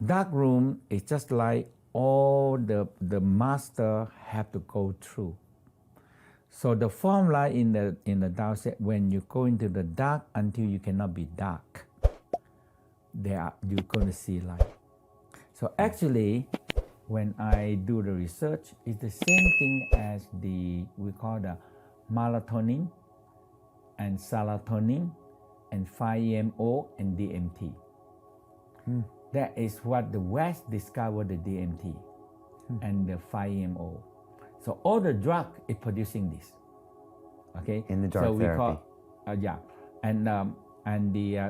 dark room is just like all the master have to go through. So the formula in the Tao said, when you go into the dark until you cannot be dark, you're going to see light. So actually, when I do the research, it's the same thing as we call the melatonin and serotonin and 5-MeO and DMT. That is what the West discovered, the DMT and the 5-MeO. So all the drug is producing this. Okay. In the dark so we therapy. Call,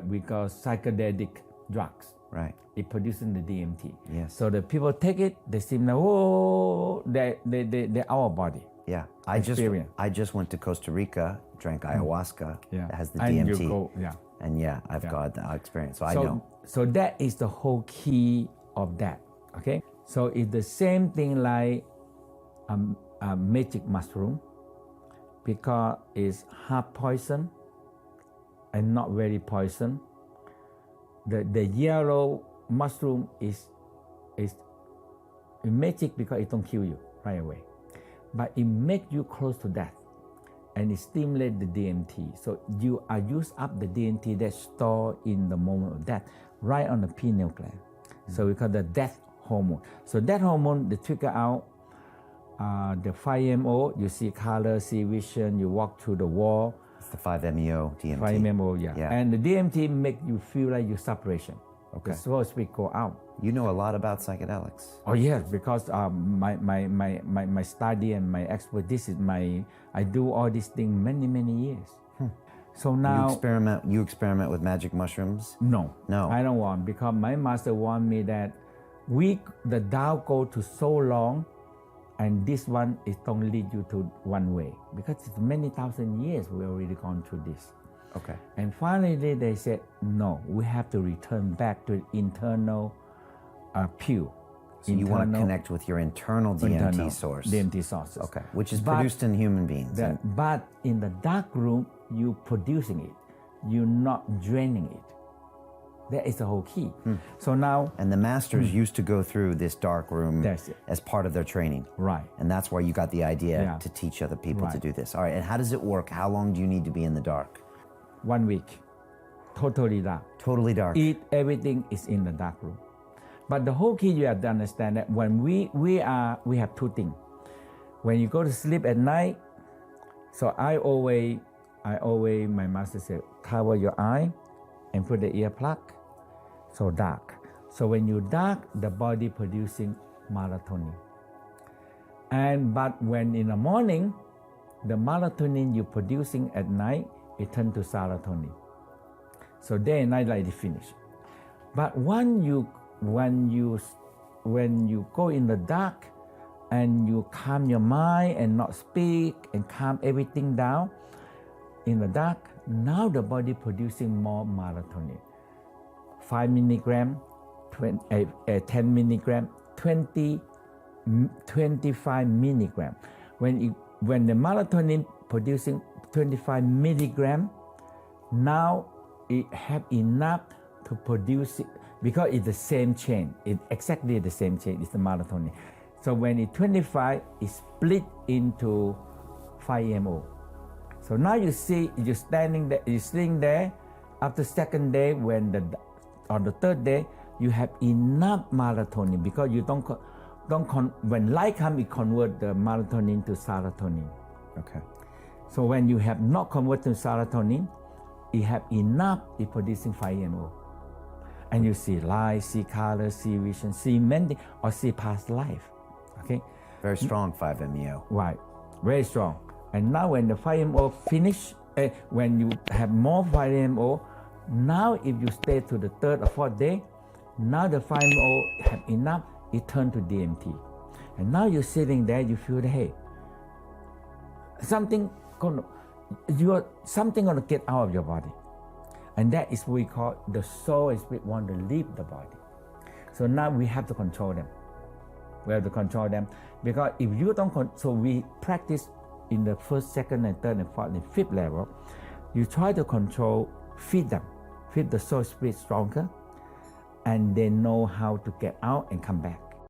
we call psychedelic drugs. Right. It producing the DMT. Yes. So the people take it, they seem like, they're our body. Yeah. I just went to Costa Rica, drank ayahuasca. That has the and DMT. You go, And I've got the experience, so I know. So that is the whole key of that. Okay. So it's the same thing like a magic mushroom, because it's half poison and not very poison. The yellow mushroom is magic because it don't kill you right away, but it makes you close to death, and it stimulates the DMT. So you are use up the DMT that's stored in the moment of death, right on the pineal gland. So we call the death hormone. So that hormone, they trigger out the 5-MeO. You see color, see vision. You walk through the wall. It's the 5-MeO DMT. 5-MeO, yeah. And the DMT make you feel like your separation. Okay. The soul spirit go out. You know a lot about psychedelics. Oh yes, because my study and my expertise is I do all these things many years. So now you experiment with magic mushrooms? No, No. I don't want, because my master want me that the Tao go to so long, and this one is don't lead you to one way, because it's many thousand years we already gone through this. Okay. And finally they said, no, we have to return back to internal pure. So you want to connect with your internal DMT source. DMT sources. Okay. Which is produced in human beings. But in the dark room, you producing it. You're not draining it. That is the whole key. So now... And the masters used to go through this dark room That's it. as part of their training. Right. And that's why you got the idea to teach other people to do this. All right, and how does it work? How long do you need to be in the dark? 1 week. Totally dark. Totally dark. Everything is in the dark room. But the whole key, you have to understand that when we have two things. When you go to sleep at night, so I always, my master said, cover your eye and put the ear plug, so dark. So when you dark, the body producing melatonin. But when in the morning, the melatonin you're producing at night, it turns to serotonin. So day and night light is finished. But when you go in the dark and you calm your mind and not speak and calm everything down in the dark, now the body producing more melatonin. 5 milligram, 10 milligram, 25 milligram. When the melatonin producing 25 milligram, now it have enough to produce it, because it's the same chain. It's exactly the same chain. It's the melatonin. So when it's 25, it split into 5-MeO. So now you see, you're standing there, you're sitting there. After second day, on the third day, you have enough melatonin, because you when light comes, it convert the melatonin to serotonin. Okay. So when you have not converted to serotonin, it have enough, it producing 5-MeO. And you see light, see color, see vision, see many, or see past life. Okay? Very strong 5-MeO. Right, very strong. And now when the 5-MeO finish, when you have more 5-MeO, now if you stay to the third or fourth day, now the 5-MeO have enough, it turn to DMT. And now you're sitting there, you feel that, hey, something gonna get out of your body. And that is what we call the soul and spirit want to leave the body. So now we have to control them. We have to control them, because if you don't, so we practice in the first, second, and third, and fourth, and fifth level. You try to feed them, feed the soul spirit stronger, and they know how to get out and come back.